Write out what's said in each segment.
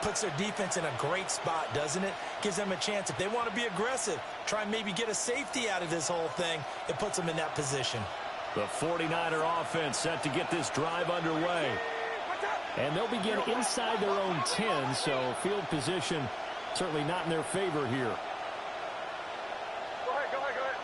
Puts their defense in a great spot, doesn't it? Gives them a chance. If they want to be aggressive, try and maybe get a safety out of this whole thing, it puts them in that position. The 49er offense set to get this drive underway. And they'll begin inside their own 10, so field position certainly not in their favor here. Go ahead.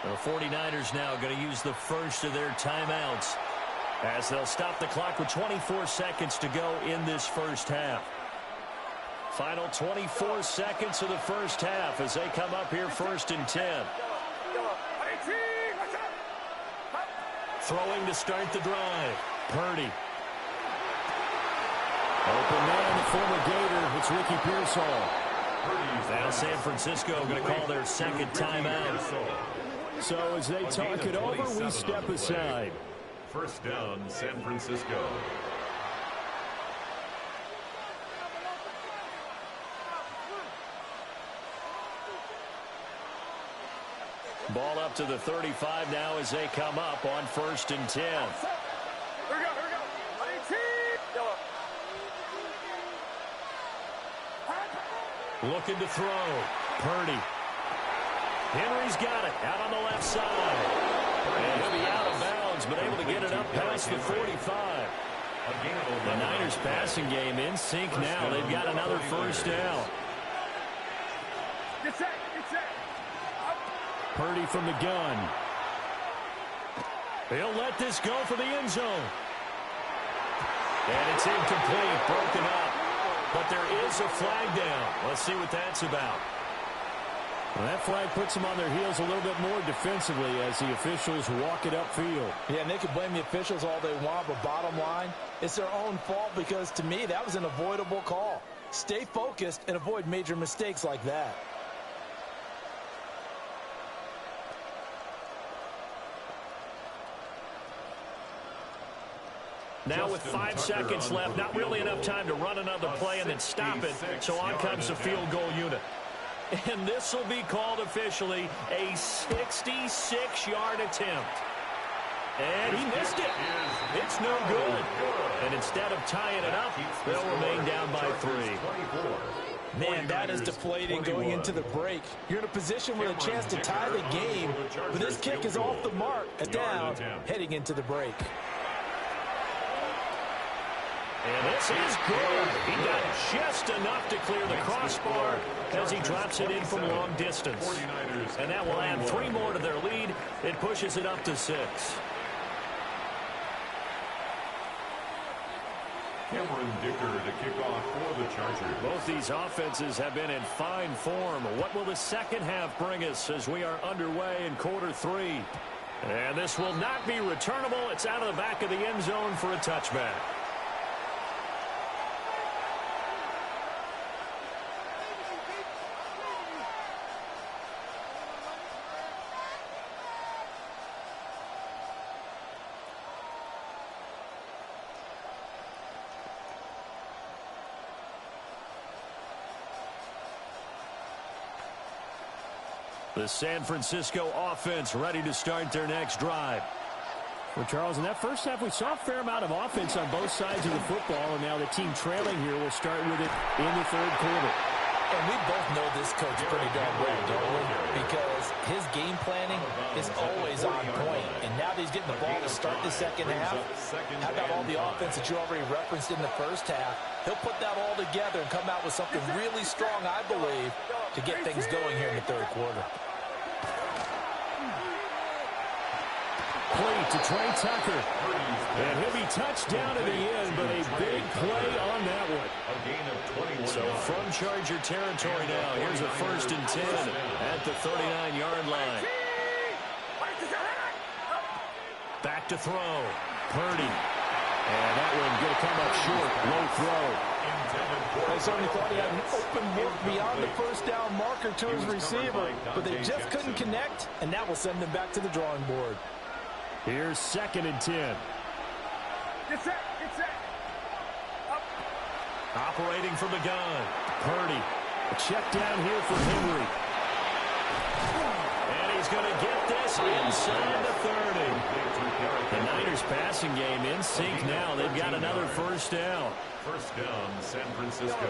The 49ers now going to use the first of their timeouts as they'll stop the clock with 24 seconds to go in this first half. Final 24 seconds of the first half as they come up here 1st and 10. Throwing to start the drive. Purdy. Open man, the former Gator. It's Ricky Pearsall. Now San Francisco going to call their second timeout. So as they talk it over, we step aside. First down, San Francisco. Ball up to the 35 now as they come up on 1st and 10. Here we go. Looking to throw. Purdy. Henry's got it out on the left side. And he'll be out of bounds, but able to get it up past the 45. The Niners passing game in sync now. They've got another first down. Get set. Purdy from the gun. He'll let this go for the end zone. And it's incomplete, broken up. But there is a flag down. Let's see what that's about. Well, that flag puts them on their heels a little bit more defensively as the officials walk it upfield. Yeah, and they can blame the officials all they want, but bottom line, it's their own fault because, to me, that was an avoidable call. Stay focused and avoid major mistakes like that. Now with 5 seconds left, not really enough time to run another play and then stop it, so on comes the field goal unit. And this will be called officially a 66-yard attempt. And he missed it. It's no good. And instead of tying it up, they'll remain down by 3. Man, that is deflating going into the break. You're in a position with a chance to tie the game, but this kick is off the mark. A down, heading into the break. And this is good. He got just enough to clear the crossbar as he drops it in from long distance. And that will add 3 more to their lead. It pushes it up to 6. Cameron Dicker to kick off for the Chargers. Both these offenses have been in fine form. What will the second half bring us as we are underway in quarter 3? And this will not be returnable. It's out of the back of the end zone for a touchback. The San Francisco offense ready to start their next drive. Well, Charles, in that first half, we saw a fair amount of offense on both sides of the football, and now the team trailing here will start with it in the third quarter. And we both know this coach pretty darn well, don't we? Because his game planning is always on point. And now that he's getting the ball to start the second half, how about all the offense that you already referenced in the first half? He'll put that all together and come out with something really strong, I believe, to get things going here in the third quarter. Play to Trey Tucker. And he'll be touched down at the end, but a big play on that one. A gain of 21. So from Charger territory now, here's a 1st and 10 at the 39-yard line. Back to throw. Purdy. And that one going to come up short. Low throw. They certainly thought he had an open look beyond the first down marker to his receiver, but they just couldn't connect, and that will send them back to the drawing board. Here's 2nd and 10. Get set. Operating from the gun. Purdy. A check down here for Henry. And he's going to get this inside the 30. The Niners passing game in sync now. They've got another first down. First down, San Francisco.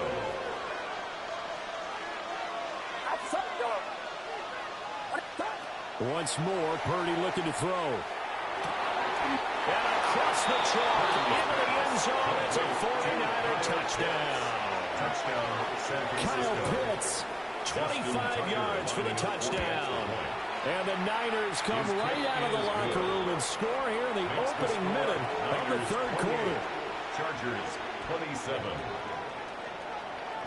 Once more, Purdy looking to throw. And across the chalk into the end zone. It's a 49er touchdown. Touchdown, San Francisco. Kyle Pitts. 25 yards for the touchdown. And the Niners come right out of the locker room and score here in the opening minute of the third quarter. Chargers, 27.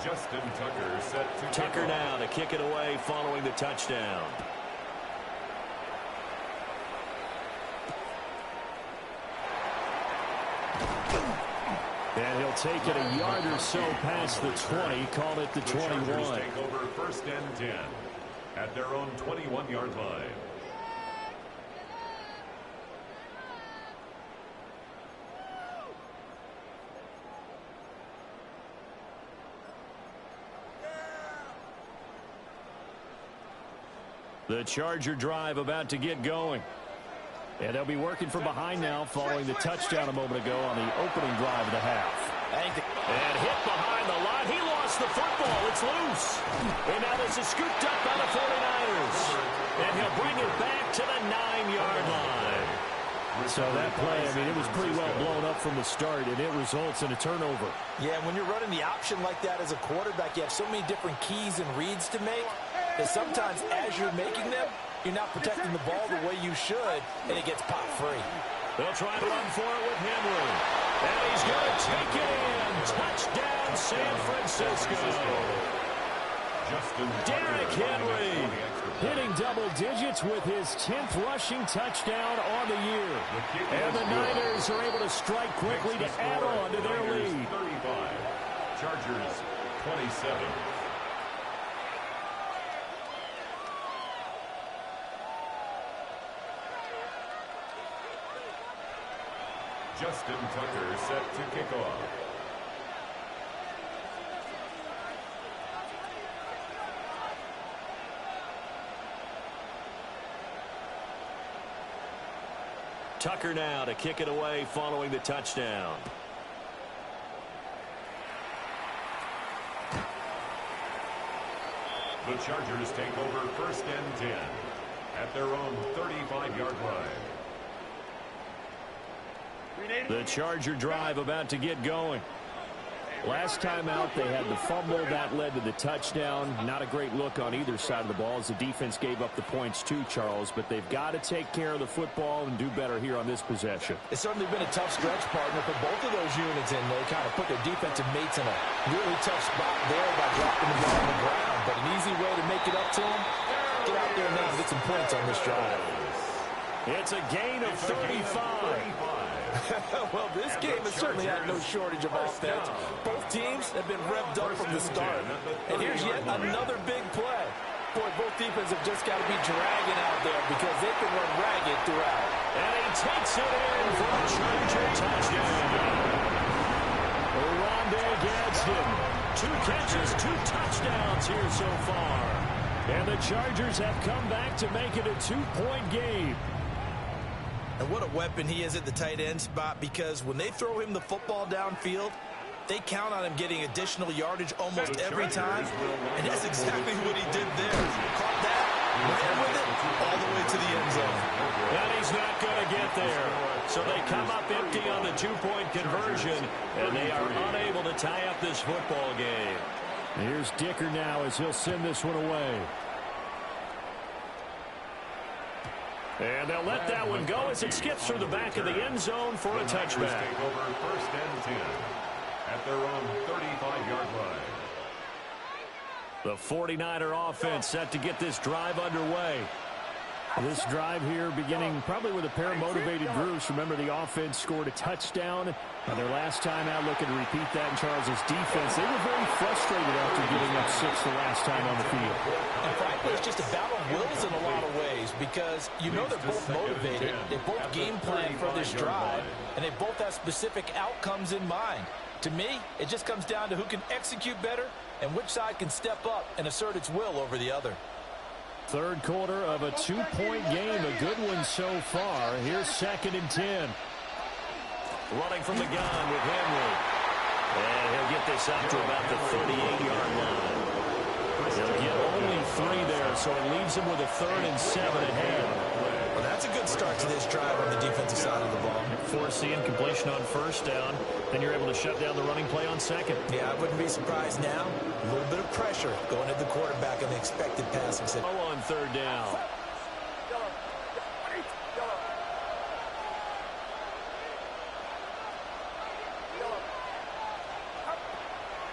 Justin Tucker set to Tucker now to kick it away following the touchdown. And he'll take it a yard or so past the 20, called it the 21. Chargers take over first and 10 at their own 21-yard line. The Charger drive about to get going. And they'll be working from behind now following the touchdown a moment ago on the opening drive of the half. And hit behind the line. He lost the football. It's loose. And now this is scooped up by the 49ers. And he'll bring it back to the 9-yard line. So that play, I mean, it was pretty well blown up from the start, and it results in a turnover. Yeah, when you're running the option like that as a quarterback, you have so many different keys and reads to make that sometimes as you're making them, you're not protecting the ball the way you should, and it gets popped free. They'll try to run for it with Henry. And he's going to take it in. Touchdown, San Francisco. Derrick Henry. Hitting double digits with his 10th rushing touchdown on the year. And the Niners are able to strike quickly to add on to their lead. 35. Chargers, 27. Justin Tucker set to kick off. Tucker now to kick it away following the touchdown. The Chargers take over first and 10 at their own 35-yard line. The Charger drive about to get going. Last time out, they had the fumble. That led to the touchdown. Not a great look on either side of the ball as the defense gave up the points too, Charles. But they've got to take care of the football and do better here on this possession. It's certainly been a tough stretch, partner, for both of those units, and they kind of put their defensive mates in a really tough spot there by dropping the ball on the ground. But an easy way to make it up to them, get out there now and get some points on this drive. It's a gain of 35. Well, this game has certainly had no shortage of offense. Both teams have been revved up from the start. And here's yet another big play. Boy, both defenses have just got to be dragging out there because they can run ragged throughout. And he takes it in for a Charger touchdown. Rondé Gadsden. 2 catches, 2 touchdowns here so far. And the Chargers have come back to make it a 2-point game. And what a weapon he is at the tight end spot, because when they throw him the football downfield, they count on him getting additional yardage almost every time. And that's exactly what he did there. Caught that, ran with it, all the way to the end zone. And he's not going to get there. So they come up empty on the 2-point conversion, and they are unable to tie up this football game. Here's Dicker now as he'll send this one away. And they'll let that one go as it skips through the back of the end zone for a touchback. Take over first and 10 at their own 35-yard line. The 49er offense set to get this drive underway. This drive here beginning probably with a pair of motivated groups. Remember, the offense scored a touchdown. Their last time out, looking to repeat that in Charles's defense. They were very frustrated after giving up 6 the last time on the field. And frankly, it's just a battle of wills in a lot of ways, because you know they're both motivated. They both game plan for this drive, and they both have specific outcomes in mind. To me, it just comes down to who can execute better and which side can step up and assert its will over the other. Third quarter of a 2-point game, a good one so far. Here's 2nd and 10. Running from the gun with Henry. And he'll get this up to about the 38-yard line. He'll get only 3 there, so it leaves him with a 3rd and 7 at hand. Well, that's a good start to this drive on the defensive side of the ball. Force the incompletion on 1st down, then you're able to shut down the running play on 2nd. Yeah, I wouldn't be surprised now. A little bit of pressure going at the quarterback on the expected passing set. On 3rd down.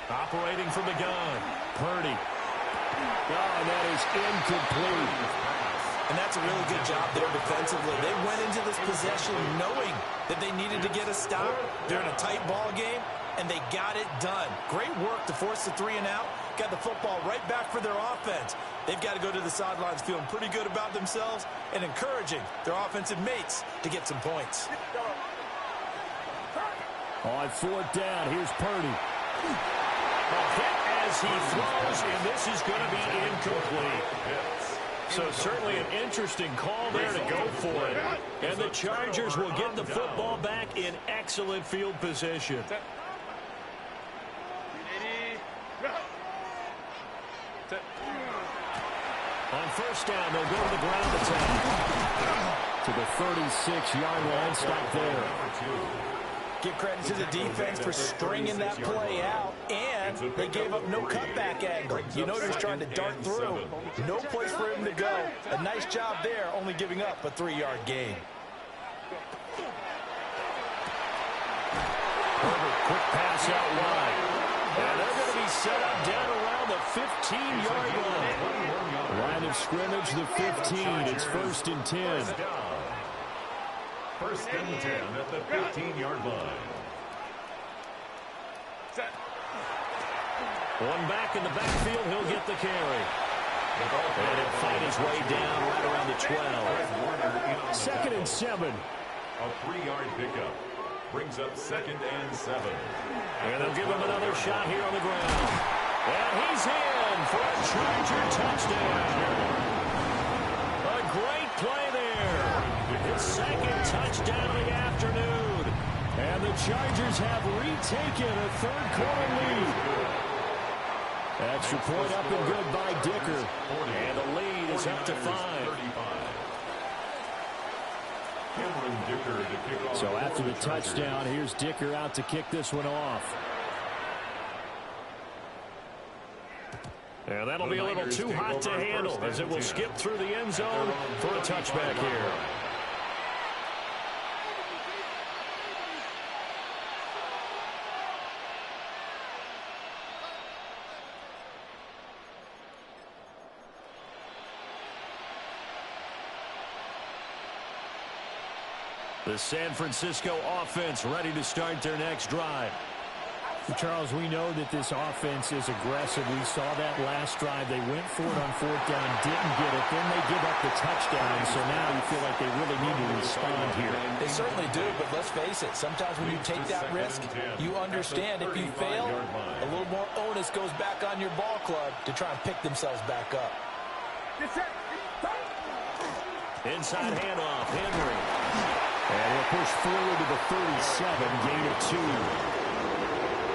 Operating from the gun, Purdy. Oh, that is incomplete. And that's a really good job there defensively. They went into this possession knowing that they needed to get a stop. They're in a tight ball game, and they got it done. Great work to force the 3 and out. Got the football right back for their offense. They've got to go to the sidelines feeling pretty good about themselves and encouraging their offensive mates to get some points. On 4th down, here's Purdy. A hit as he throws, and this is going to be incomplete. So certainly an interesting call there to go for it. And the Chargers will get the football back in excellent field position. On 1st down, they'll go to the ground attack. To the 36-yard line, stop there. Give credit to the defense for stringing that play out, and they gave up no cutback angle. You know he was trying to dart through. No place for him to go. A nice job there, only giving up a 3-yard gain. Herbert, quick pass out wide. And they're going to be set up down around the 15-yard line. Line of scrimmage, the 15. It's 1st and 10. 1st and 10 at the 15-yard line. One back in the backfield, he'll get the carry. And he'll fight his way down right around the 12. 2nd and 7. A 3-yard pickup brings up 2nd and 7. And they'll give him another shot here on the ground. And he's in for a Charger touchdown. A great play there. His 2nd touchdown of the afternoon. And the Chargers have retaken a 3rd quarter lead. Extra point up and good by Dicker. And the lead is up to 5. So after the touchdown, here's Dicker out to kick this one off. And that'll be a little too hot to handle as it will skip through the end zone for a touchback here. The San Francisco offense ready to start their next drive. Charles, we know that this offense is aggressive. We saw that last drive. They went for it on 4th down, didn't get it. Then they give up the touchdown. So now you feel like they really need to respond here. They certainly do, but let's face it. Sometimes when you take that risk, you understand if you fail, a little more onus goes back on your ball club to try and pick themselves back up. Inside handoff, Henry. And he'll push forward to the 37, gain of 2.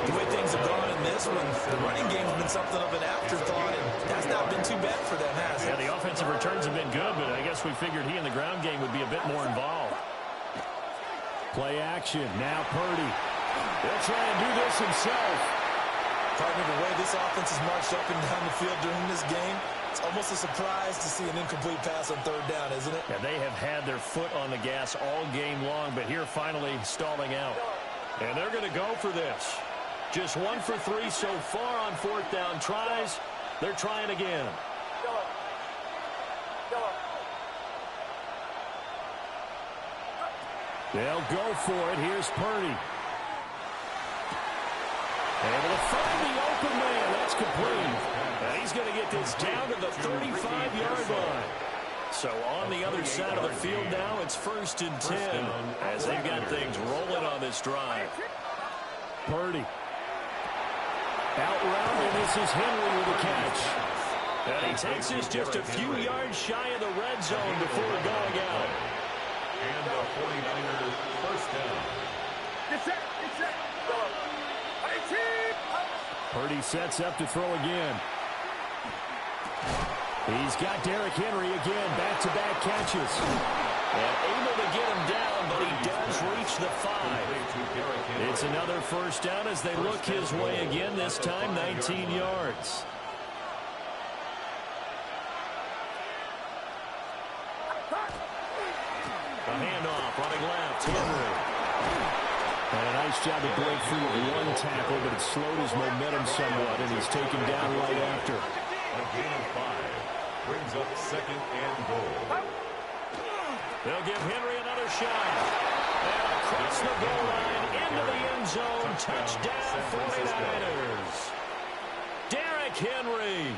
The way things have gone in this one, the running game's been something of an afterthought, and that's not been too bad for them, has it? Yeah, the offensive returns have been good, but I guess we figured he in the ground game would be a bit more involved. Play action. Now Purdy. He'll try and do this himself. Partner, the way this offense has marched up and down the field during this game, it's almost a surprise to see an incomplete pass on 3rd down, isn't it? Yeah, they have had their foot on the gas all game long, but here finally stalling out. And they're going to go for this. Just 1 for 3 so far on 4th down tries. They're trying again. They'll go for it. Here's Purdy. Able to find the open man. That's complete. And he's going to get this down to the 35-yard line. So on the other side of the field now, it's 1st and 10 as they've got things rolling on this drive. Purdy. Out route, and this is Henry with a catch. And he takes this just a few yards shy of the red zone before going out. And the 49ers first down. Get set. Get set. Purdy sets up to throw again. He's got Derrick Henry again, back-to-back catches. And able to get him down, but he does reach the 5. It's another first down as they look his way again, this time 19 yards. A handoff running left, Henry. And a nice job to break through with one tackle, but it slowed his momentum somewhat, and he's taken down right after. A gain of 5 brings up second and goal. They'll give Henry another shot. And across the goal line into the end zone. Touchdown 49ers. Derrick Henry.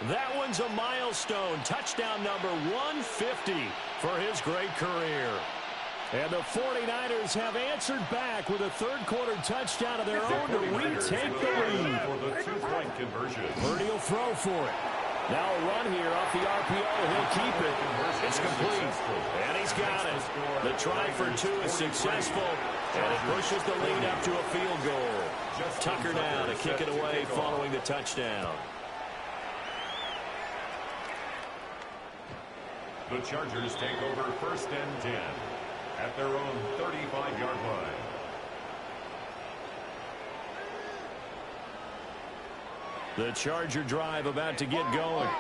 That one's a milestone. Touchdown number 150 for his great career. And the 49ers have answered back with a third-quarter touchdown of their own to retake the lead. For the two-point conversion. Purdy will throw for it. Now a run here off the RPO. He'll keep it. It's complete. And he's got it. The try for 2 is successful. And it pushes the lead up to a field goal. Tucker now to kick it away following the touchdown. The Chargers take over first and 10 at their own 35-yard line. The Charger drive about to get going.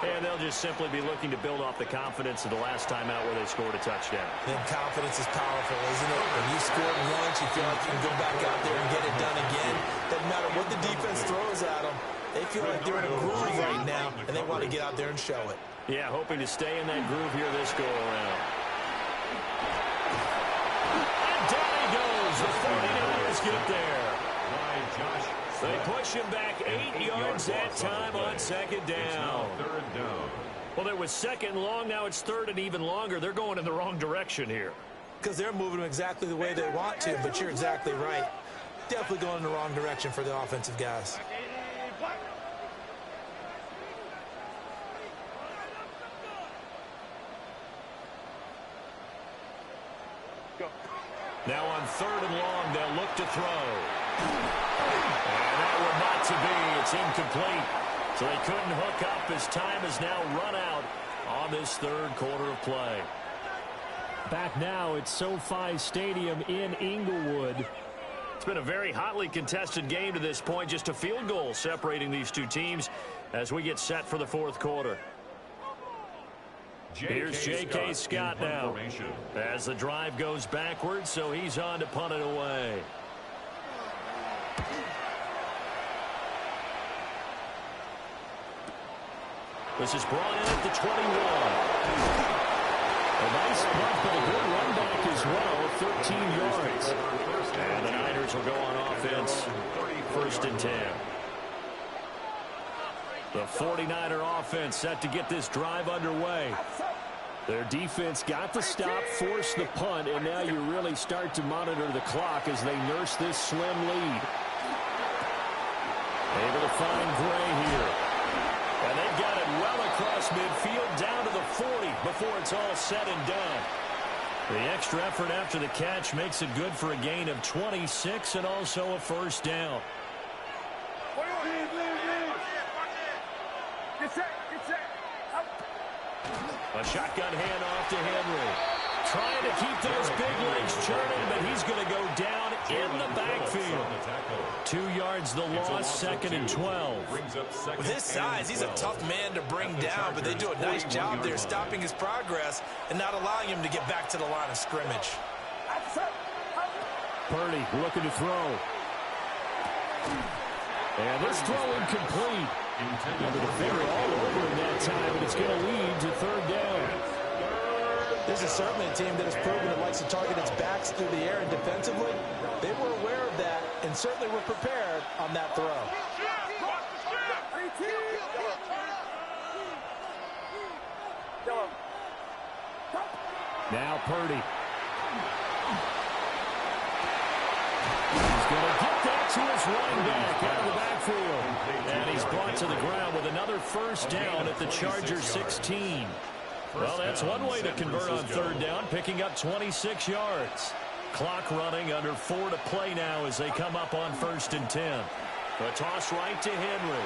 And they'll just simply be looking to build off the confidence of the last time out where they scored a touchdown. Then confidence is powerful, isn't it? When you scored once, you feel like you can go back out there and get it done again. Doesn't matter what the defense throws at them. They feel like they're in a groove right now, and they want to get out there and show it. Yeah, hoping to stay in that groove here this go-around. And down he goes. The 49ers get there. They push him back 8 yards that time on second down. Third down. Well, it was second long. Now it's third and even longer. They're going in the wrong direction here. Because they're moving them exactly the way they want to, but you're exactly right. Definitely going in the wrong direction for the offensive guys. Now on third and long, they'll look to throw. And that will not to be. It's incomplete. So they couldn't hook up as time has now run out on this third quarter of play. Back now at SoFi Stadium in Inglewood. It's been a very hotly contested game to this point. Just a field goal separating these two teams as we get set for the fourth quarter. Here's J.K. Scott now as the drive goes backwards, so he's on to punt it away. This is brought in at the 21. A nice punt, but a good run back as well, 13 yards. And the Niners will go on offense, first and 10. The 49er offense set to get this drive underway. Their defense got the stop, forced the punt, and now you really start to monitor the clock as they nurse this slim lead. Able to find Gray here. And they've got it well across midfield down to the 40 before it's all said and done. The extra effort after the catch makes it good for a gain of 26 and also a first down. A shotgun handoff to Henry. Trying to keep those big legs churning, but he's going to go down in the backfield. 2 yards the loss, second and 12. With his size, he's a tough man to bring down, but they do a nice job there stopping his progress and not allowing him to get back to the line of scrimmage. Purdy looking to throw. And this throw incomplete. The defender all over him that time, but it's going to lead to third down. This is certainly a team that has proven it likes to target its backs through the air, and defensively, they were aware of that and certainly were prepared on that throw. Now Purdy. He's going to get that to his running back out of the backfield. And he's brought to the ground with another first down at the Chargers 16. Well, that's one way to convert on third down, picking up 26 yards. Clock running, under 4 to play now as they come up on 1st and 10. The toss right to Henry.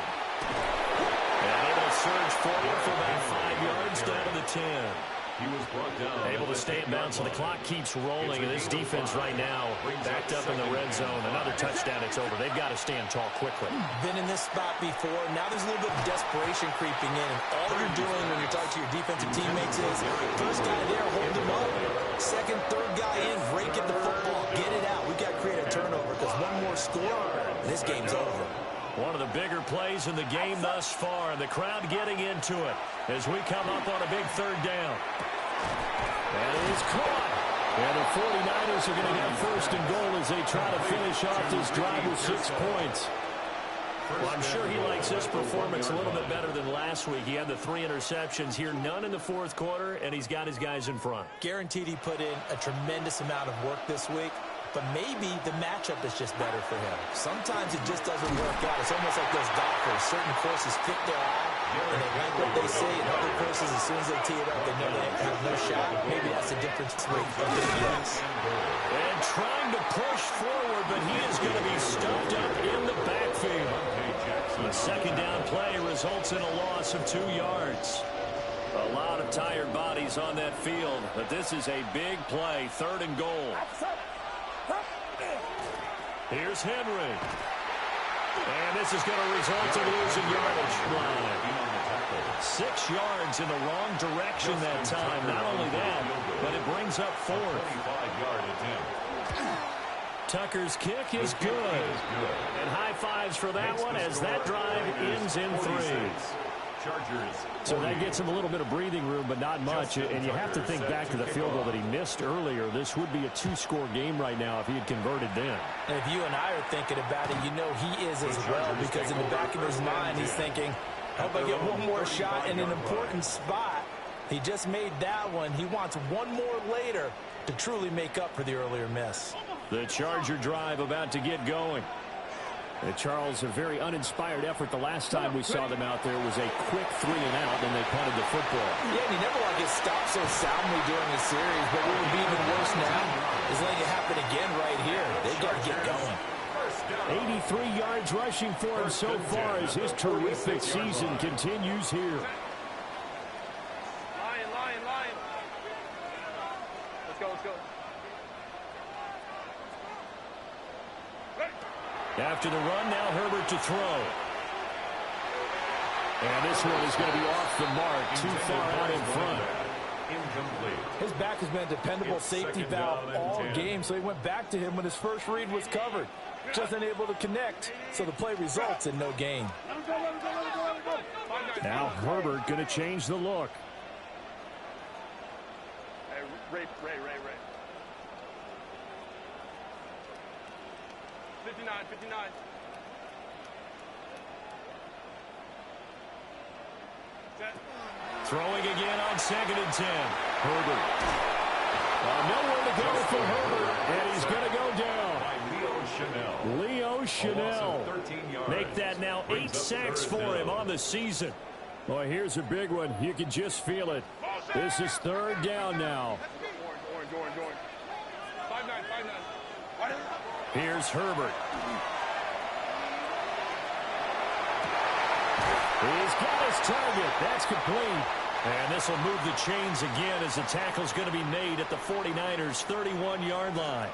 And able to surge forward for about 5 yards down to the 10. He was brought down. Able to stay in bounds, so the clock keeps rolling. And this defense right now backed up in the red zone. Another touchdown, it's over. They've got to stand tall quickly. Been in this spot before. Now there's a little bit of desperation creeping in. And all you're doing when you're talking to your defensive teammates is, first guy there, hold him up. Second, third guy in, break at the football. Get it out. We've got to create a turnover because one more score, and this game's over. One of the bigger plays in the game thus far, and the crowd getting into it as we come up on a big third down. And it is caught. And the 49ers are going to get 1st and goal as they try to finish off this drive with 6 points. Well, I'm sure he likes this performance a little bit better than last week. He had the 3 interceptions here, none in the 4th quarter, and he's got his guys in front. Guaranteed he put in a tremendous amount of work this week. But maybe the matchup is just better for him. Sometimes it just doesn't work out. It's almost like those golfers. Certain courses fit their eye, and they like what they see. And other courses, as soon as they tee it up, they know they have no shot. Maybe that's the difference between yes. And trying to push forward, but he is going to be stuffed up in the backfield. The second down play results in a loss of 2 yards. A lot of tired bodies on that field, but this is a big play, 3rd and goal. Here's Henry. And this is going to result in losing yardage. 6 yards in the wrong direction that time. Not only that, but it brings up 4th. Tucker's kick is good. And high fives for that one as that drive ends in 3. So that gets him a little bit of breathing room, but not much. And you have to think back to the field goal that he missed earlier. This would be a 2-score game right now if he had converted then. And if you and I are thinking about it, you know he is as well, because in the back of his mind, he's thinking, I hope I get one more shot in an important spot. He just made that one. He wants one more later to truly make up for the earlier miss. The Charger drive about to get going. Charles, a very uninspired effort. The last time we saw them out there was a quick 3 and out, and they punted the football. Yeah, and he never gets stopped so soundly during the series, but what would be even worse now is letting it happen again right here. They've got to get going. 83 yards rushing for him so far as his terrific season continues here. Lion. Let's go. After the run, now Herbert to throw. And this one is going to be off the mark, too far out in front. Incomplete. His back has been a dependable safety valve all game, so he went back to him when his first read was covered. Just unable to connect, so the play results in no gain. Now Herbert going to change the look. Ray. 59. Throwing again on 2nd and 10. Herbert. Nowhere to go for Herbert, and he's going to go down. Leo Chanel. Make that now 8 sacks for him on the season. Boy, here's a big one. You can just feel it. This is 3rd down now. Orange. 5-9. Here's Herbert. He's got his target. That's complete. And this will move the chains again as the tackle's going to be made at the 49ers' 31-yard line.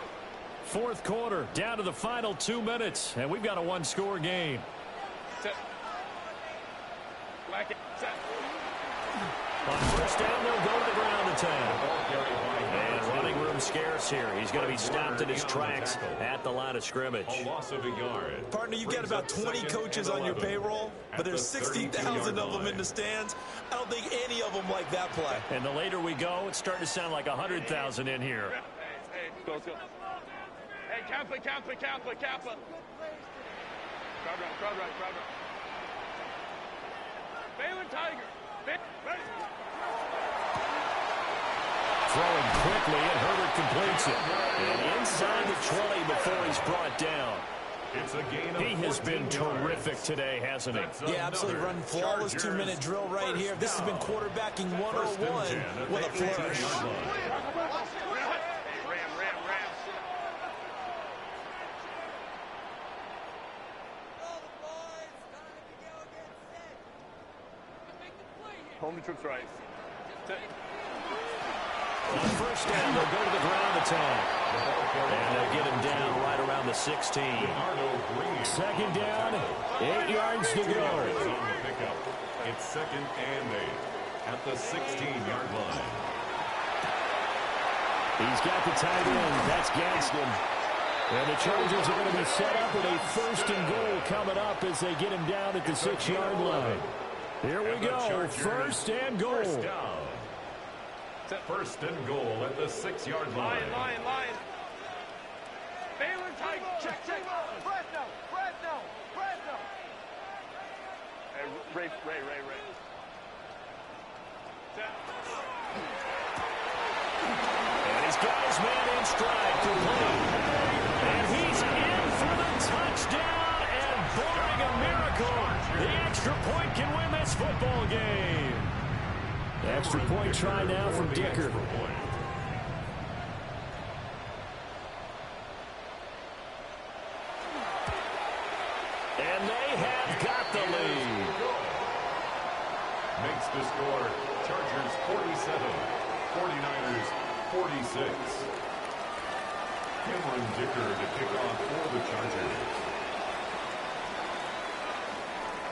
4th quarter, down to the final 2 minutes, and we've got a 1-score game. Set. On 1st down, they'll go to the ground attack. And running room scarce here. He's going to be stopped in his tracks at the line of scrimmage. A loss of a yard. Partner, you've got about 20 coaches on your payroll, but there's 60,000 of them in the stands. I don't think any of them like that play. And the later we go, it's starting to sound like 100,000 in here. Hey, go. Hey, Kappa. Crowd right. Balin Tiger. Throwing quickly, and Herbert completes it. And inside the 20 before he's brought down. It's a gain of He has been 14 terrific yards. today, hasn't he? That's Yeah, absolutely. another Running flawless Chargers 2-minute drill right here. This has been quarterbacking First and 101 10 at with a the 18-yard flourish. line. Hey, ram. Home to trips right. On first down, they'll go to the ground attack. And they'll get him down right around the 16. Second down, 8 yards to go. On the pickup. It's second and 8 at the 16-yard line. He's got the tight end. That's Gadsden. And the Chargers are going to be set up with a first and goal coming up as they get him down at the 6-yard line. Here we go, first and goal. First down. First and goal at the 6-yard line. Lion. Baylor Tiger. Check. Fresno. Hey, Ray. And he's got his man in stride, complete. And he's in for the touchdown. And barring a miracle, the extra point can win this football game. Extra point try now from Dicker. And they have got the lead. Makes the score Chargers 47, 49ers 46. Cameron Dicker to kick off for the Chargers.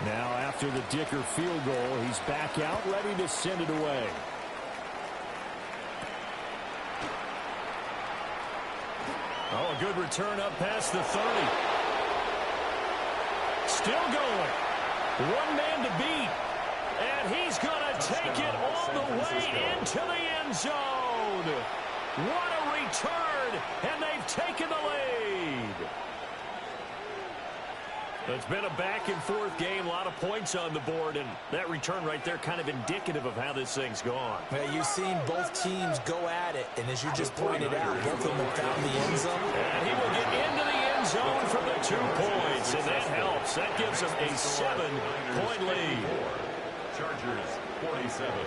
Now after the Dicker field goal, he's back out, ready to send it away. Oh, a good return up past the 30. Still going. One man to beat. And he's going to take it all the way into the end zone. What a return. And they've taken the lead. It's been a back-and-forth game, a lot of points on the board, and that return right there kind of indicative of how this thing's gone. Yeah, you've seen both teams go at it, and as you just pointed out, both of them have found the end zone. And he will get into the end zone for the 2 points, and that helps. That gives them a 7-point lead. Chargers 47.